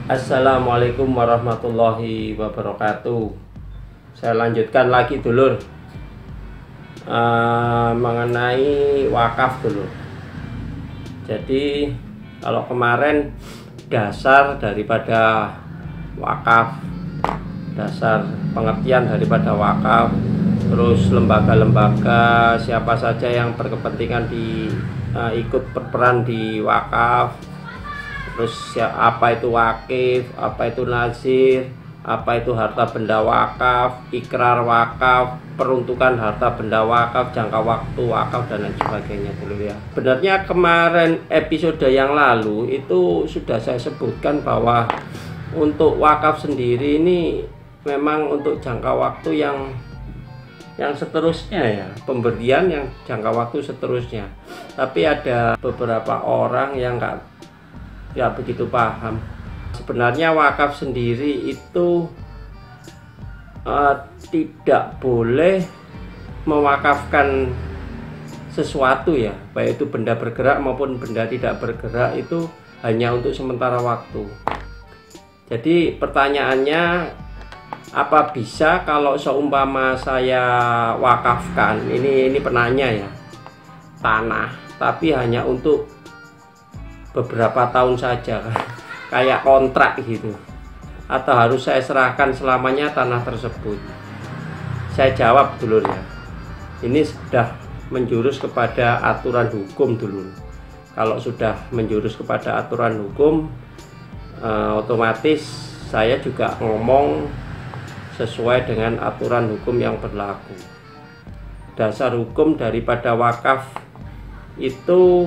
Assalamualaikum warahmatullahi wabarakatuh. Saya lanjutkan lagi dulur, mengenai wakaf dulu. Jadi kalau kemarin dasar daripada wakaf, dasar pengertian daripada wakaf, terus lembaga-lembaga siapa saja yang berkepentingan ikut berperan di wakaf, terus apa itu wakif, apa itu nazir, apa itu harta benda wakaf, ikrar wakaf, peruntukan harta benda wakaf, jangka waktu wakaf, dan lain sebagainya dulu ya. Sebenarnya kemarin episode yang lalu itu sudah saya sebutkan bahwa untuk wakaf sendiri ini memang untuk jangka waktu yang seterusnya ya, pemberian yang jangka waktu seterusnya. Tapi ada beberapa orang yang nggak begitu paham. Sebenarnya wakaf sendiri itu tidak boleh mewakafkan sesuatu ya, baik itu benda bergerak maupun benda tidak bergerak, itu hanya untuk sementara waktu. Jadi pertanyaannya, apa bisa kalau seumpama saya wakafkan, ini penanya ya, tanah, tapi hanya untuk beberapa tahun saja, kayak kontrak gitu, atau harus saya serahkan selamanya tanah tersebut? Saya jawab dulu ya, ini sudah menjurus kepada aturan hukum dulu. Kalau sudah menjurus kepada aturan hukum, otomatis saya juga ngomong sesuai dengan aturan hukum yang berlaku. Dasar hukum daripada wakaf itu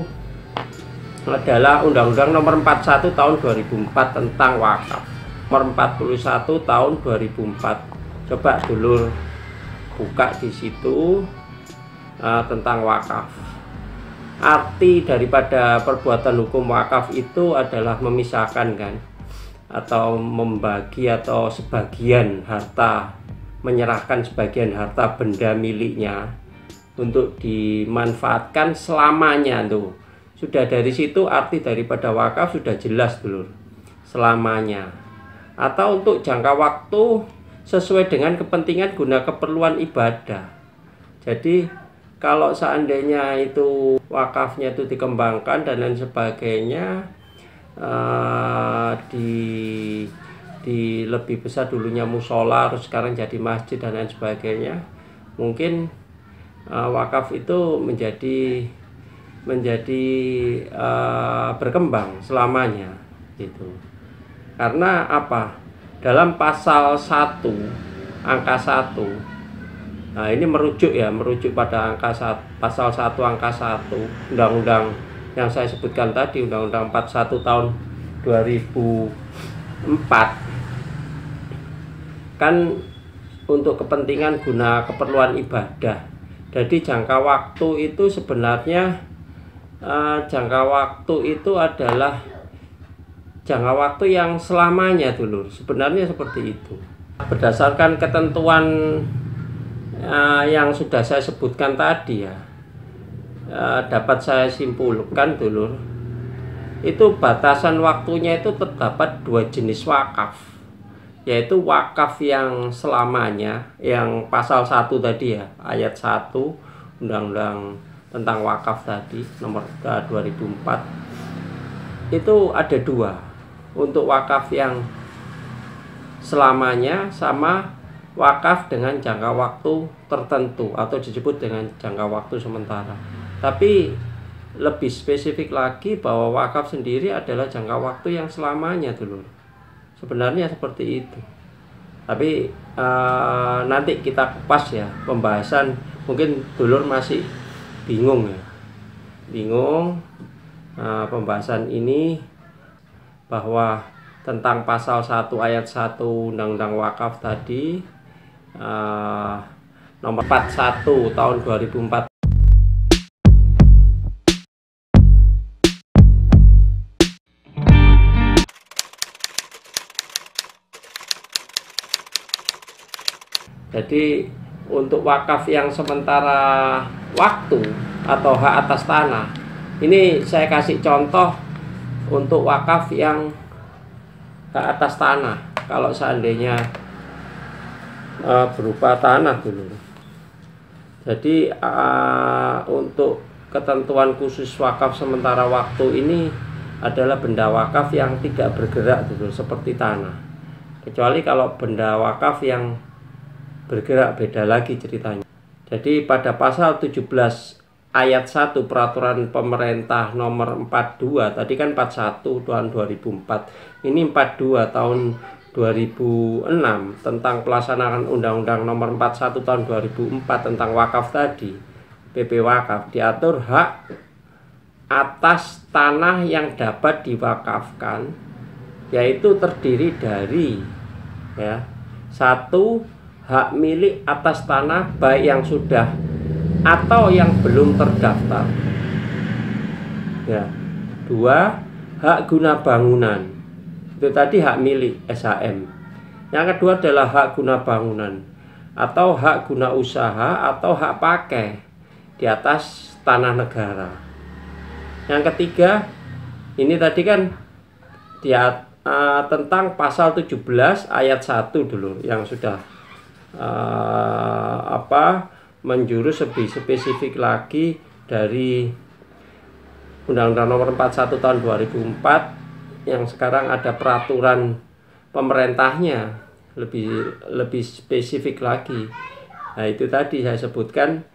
adalah Undang-Undang Nomor 41 Tahun 2004 tentang wakaf, Nomor 41 Tahun 2004. Coba dulu buka di situ tentang wakaf. Arti daripada perbuatan hukum wakaf itu adalah memisahkan kan, atau membagi atau sebagian harta, menyerahkan sebagian harta benda miliknya untuk dimanfaatkan selamanya tuh. Sudah dari situ arti daripada wakaf sudah jelas dulu, selamanya, atau untuk jangka waktu sesuai dengan kepentingan guna keperluan ibadah. Jadi kalau seandainya itu wakafnya itu dikembangkan dan lain sebagainya, di lebih besar dulunya musola, terus sekarang jadi masjid dan lain sebagainya, mungkin wakaf itu menjadi berkembang selamanya gitu. Karena apa? Dalam pasal 1 angka 1, nah ini merujuk pada pasal 1 angka 1 undang-undang yang saya sebutkan tadi, Undang-Undang 41 tahun 2004, kan untuk kepentingan guna keperluan ibadah. Jadi jangka waktu itu sebenarnya jangka waktu itu adalah jangka waktu yang selamanya dulu, sebenarnya seperti itu. Berdasarkan ketentuan yang sudah saya sebutkan tadi ya, dapat saya simpulkan dulu, itu batasan waktunya itu terdapat dua jenis wakaf, yaitu wakaf yang selamanya, yang pasal 1 tadi ya, ayat 1 Undang-Undang tentang wakaf tadi nomor 2004, itu ada dua, untuk wakaf yang selamanya sama wakaf dengan jangka waktu tertentu atau disebut dengan jangka waktu sementara. Tapi lebih spesifik lagi bahwa wakaf sendiri adalah jangka waktu yang selamanya dulu, sebenarnya seperti itu. Tapi nanti kita kupas ya pembahasan, mungkin dulur masih bingung pembahasan ini, bahwa tentang pasal 1 ayat 1 Undang-Undang Wakaf tadi, nomor 41 tahun 2004. Jadi untuk wakaf yang sementara waktu atau hak atas tanah, ini saya kasih contoh untuk wakaf yang hak atas tanah kalau seandainya berupa tanah dulu. Jadi untuk ketentuan khusus wakaf sementara waktu ini adalah benda wakaf yang tidak bergerak dulu seperti tanah. Kecuali kalau benda wakaf yang bergerak, beda lagi ceritanya. Jadi pada pasal 17 ayat 1 peraturan pemerintah nomor 42, tadi kan 41 tahun 2004, ini 42 tahun 2006 tentang pelaksanaan Undang-Undang nomor 41 tahun 2004 tentang wakaf tadi, PP Wakaf, diatur hak atas tanah yang dapat diwakafkan, yaitu terdiri dari satu, hak milik atas tanah baik yang sudah atau yang belum terdaftar. Dua, hak guna bangunan. Itu tadi hak milik SHM. Yang kedua adalah hak guna bangunan atau hak guna usaha atau hak pakai di atas tanah negara. Yang ketiga, ini tadi kan tentang pasal 17 ayat 1 dulu yang sudah menjurus lebih spesifik lagi dari Undang-Undang nomor 41 tahun 2004 yang sekarang ada peraturan pemerintahnya lebih spesifik lagi. Nah, itu tadi saya sebutkan.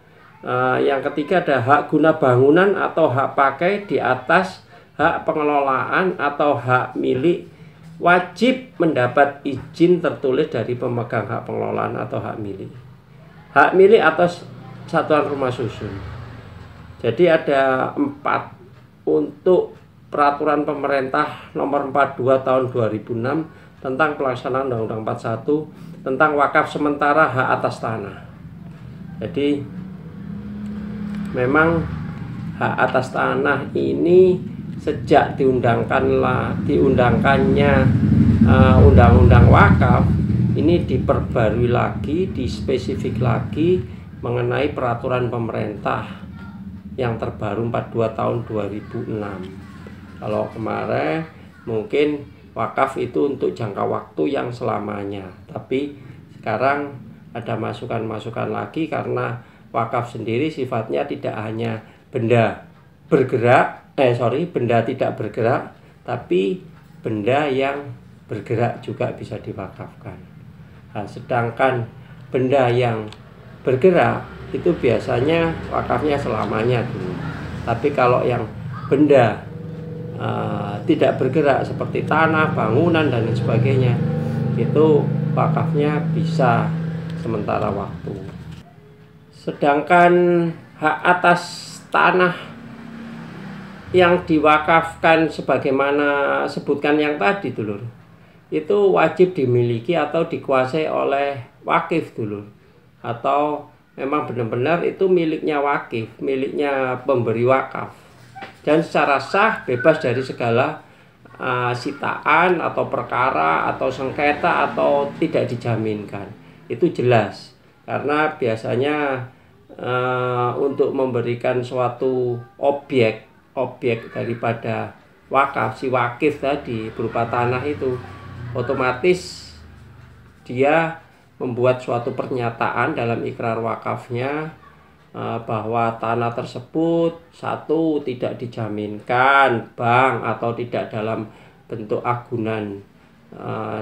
Yang ketiga ada hak guna bangunan atau hak pakai di atas hak pengelolaan atau hak milik, wajib mendapat izin tertulis dari pemegang hak pengelolaan atau hak milik. Hak milik atas satuan rumah susun. Jadi ada 4 untuk peraturan pemerintah nomor 42 tahun 2006 tentang pelaksanaan Undang-Undang 41 tentang wakaf sementara hak atas tanah. Jadi memang hak atas tanah ini sejak diundangkannya Undang-Undang Wakaf ini diperbarui lagi, dispesifik lagi mengenai peraturan pemerintah yang terbaru 42 tahun 2006. Kalau kemarin mungkin wakaf itu untuk jangka waktu yang selamanya, tapi sekarang ada masukan-masukan lagi karena wakaf sendiri sifatnya tidak hanya benda tidak bergerak, tapi benda yang bergerak juga bisa diwakafkan. Nah, sedangkan benda yang bergerak itu biasanya wakafnya selamanya dulu. Tapi kalau yang benda tidak bergerak seperti tanah, bangunan dan lain sebagainya, itu wakafnya bisa sementara waktu. Sedangkan hak atas tanah yang diwakafkan sebagaimana sebutkan yang tadi dulur, itu wajib dimiliki atau dikuasai oleh wakif dulur, atau memang benar-benar itu miliknya wakif, miliknya pemberi wakaf, dan secara sah bebas dari segala sitaan atau perkara atau sengketa atau tidak dijaminkan. Itu jelas, karena biasanya untuk memberikan suatu objek daripada wakaf, si wakif tadi berupa tanah itu, otomatis dia membuat suatu pernyataan dalam ikrar wakafnya bahwa tanah tersebut satu, tidak dijaminkan bank atau tidak dalam bentuk agunan,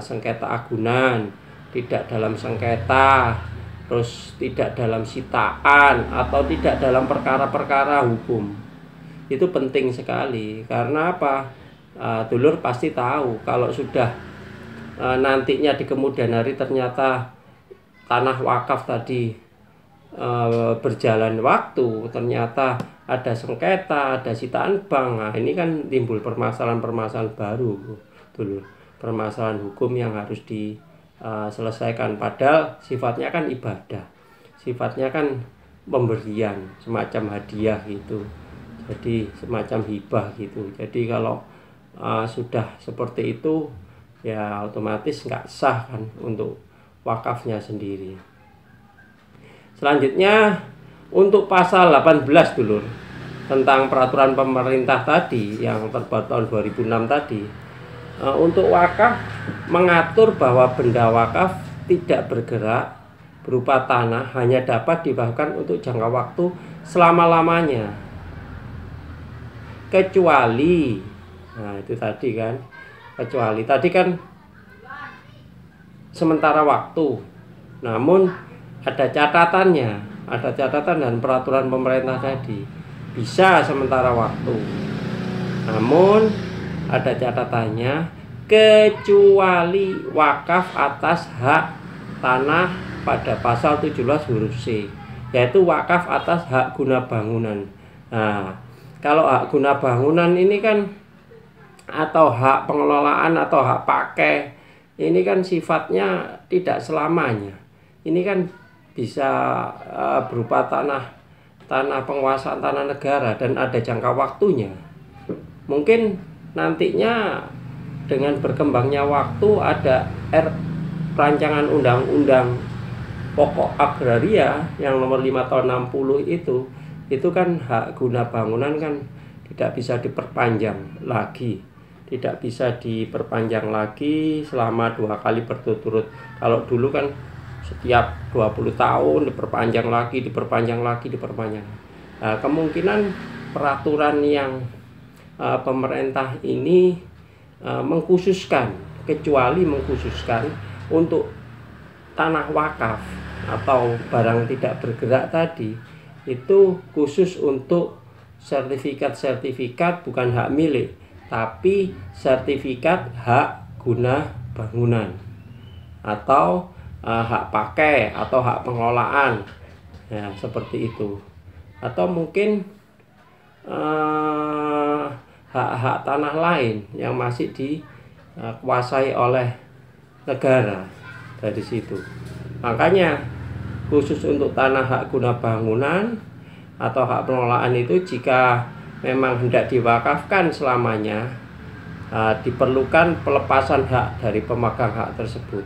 sengketa agunan, tidak dalam sengketa, terus tidak dalam sitaan atau tidak dalam perkara-perkara hukum. Itu penting sekali, karena apa? Dulur pasti tahu kalau sudah nantinya di kemudian hari ternyata tanah wakaf tadi berjalan waktu, ternyata ada sengketa, ada sitaan bank. Nah, ini kan timbul permasalahan-permasalahan baru dulur, permasalahan hukum yang harus diselesaikan. Padahal sifatnya kan ibadah, sifatnya kan pemberian, semacam hadiah gitu, jadi semacam hibah gitu. Jadi kalau sudah seperti itu, ya otomatis nggak sah kan untuk wakafnya sendiri. Selanjutnya untuk pasal 18 dulur, tentang peraturan pemerintah tadi yang terbaru tahun 2006 tadi, Untuk wakaf mengatur bahwa benda wakaf tidak bergerak berupa tanah hanya dapat diwakafkan untuk jangka waktu selama-lamanya, kecuali, nah itu tadi kan, kecuali tadi kan sementara waktu, namun ada catatannya, ada catatan dan peraturan pemerintah tadi, bisa sementara waktu, namun ada catatannya, kecuali wakaf atas hak tanah pada pasal 17 huruf C, yaitu wakaf atas hak guna bangunan. Nah, kalau hak guna bangunan ini kan, atau hak pengelolaan atau hak pakai, ini kan sifatnya tidak selamanya. Ini kan bisa berupa tanah penguasaan tanah negara dan ada jangka waktunya. Mungkin nantinya dengan berkembangnya waktu ada rancangan undang-undang pokok agraria yang nomor 5 tahun 60 itu kan hak guna bangunan kan tidak bisa diperpanjang lagi. Tidak bisa diperpanjang lagi selama 2 kali berturut-turut. Kalau dulu kan setiap 20 tahun diperpanjang lagi. Nah, kemungkinan peraturan yang pemerintah ini mengkhususkan, kecuali mengkhususkan untuk tanah wakaf atau barang tidak bergerak tadi, itu khusus untuk sertifikat bukan hak milik, tapi sertifikat hak guna bangunan atau hak pakai atau hak pengelolaan, ya seperti itu. Atau mungkin hak-hak tanah lain yang masih dikuasai oleh negara dari situ. Makanya khusus untuk tanah hak guna bangunan atau hak pengelolaan itu, jika memang hendak diwakafkan selamanya, diperlukan pelepasan hak dari pemegang hak tersebut.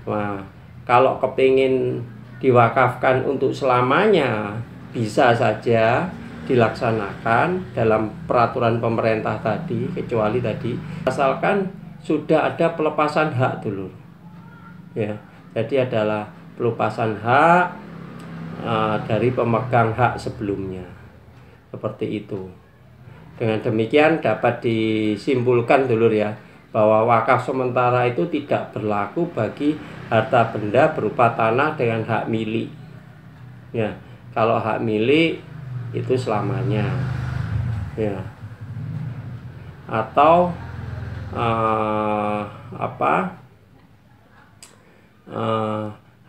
Nah, kalau kepingin diwakafkan untuk selamanya, bisa saja dilaksanakan dalam peraturan pemerintah tadi, kecuali tadi, asalkan sudah ada pelepasan hak dulu, ya. Jadi adalah pelepasan hak dari pemegang hak sebelumnya, seperti itu. Dengan demikian dapat disimpulkan dulu ya, bahwa wakaf sementara itu tidak berlaku bagi harta benda berupa tanah dengan hak milik. Ya, kalau hak milik itu selamanya, ya. Atau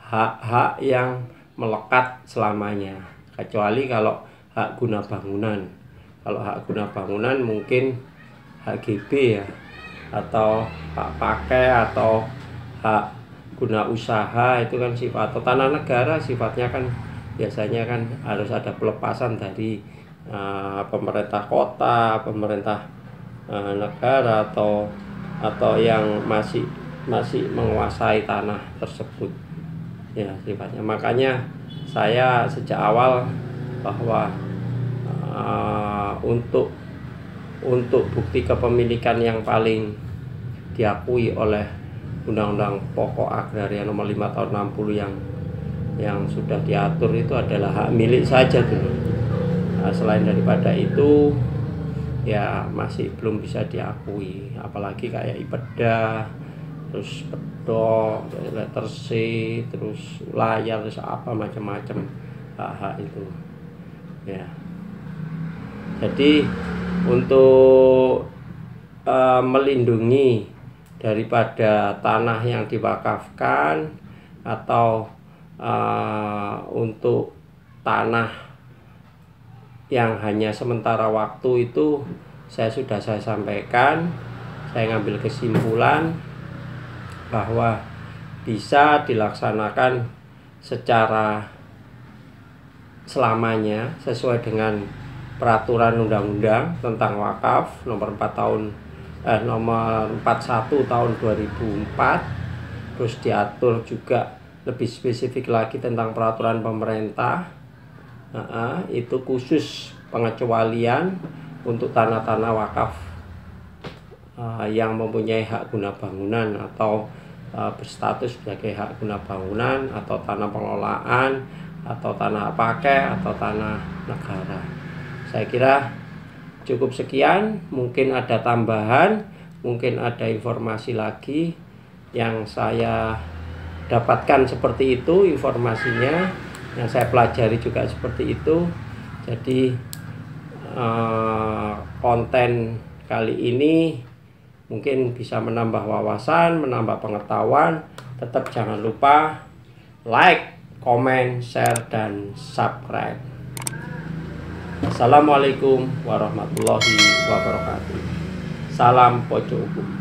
hak-hak yang melekat selamanya, kecuali kalau hak guna bangunan. Kalau hak guna bangunan mungkin HGB ya, atau hak pakai atau hak guna usaha, itu kan sifat, atau tanah negara sifatnya kan biasanya kan harus ada pelepasan dari pemerintah kota, pemerintah negara, atau yang masih menguasai tanah tersebut, ya sifatnya. Makanya saya sejak awal bahwa untuk bukti kepemilikan yang paling diakui oleh Undang-Undang Pokok Agraria nomor 5 tahun 60 yang sudah diatur itu adalah hak milik saja dulu. Selain daripada itu ya masih belum bisa diakui, apalagi kayak IPEDA, terus pedok, letter C, terus layar, terus apa macam-macam hak-hak itu, ya. Jadi untuk melindungi daripada tanah yang diwakafkan atau untuk tanah yang hanya sementara waktu itu, saya sampaikan, saya ngambil kesimpulan bahwa bisa dilaksanakan secara selamanya sesuai dengan peraturan undang-undang tentang wakaf nomor 41 tahun 2004. Terus diatur juga lebih spesifik lagi tentang peraturan pemerintah, itu khusus pengecualian untuk tanah-tanah wakaf yang mempunyai hak guna bangunan atau berstatus sebagai hak guna bangunan atau tanah pengelolaan atau tanah pakai atau tanah negara. Saya kira cukup sekian, mungkin ada tambahan, mungkin ada informasi lagi yang saya dapatkan seperti itu informasinya, yang saya pelajari juga seperti itu. Jadi konten kali ini mungkin bisa menambah wawasan, menambah pengetahuan. Tetap jangan lupa like, komen, share, dan subscribe. Assalamualaikum warahmatullahi wabarakatuh. Salam pojok hukum.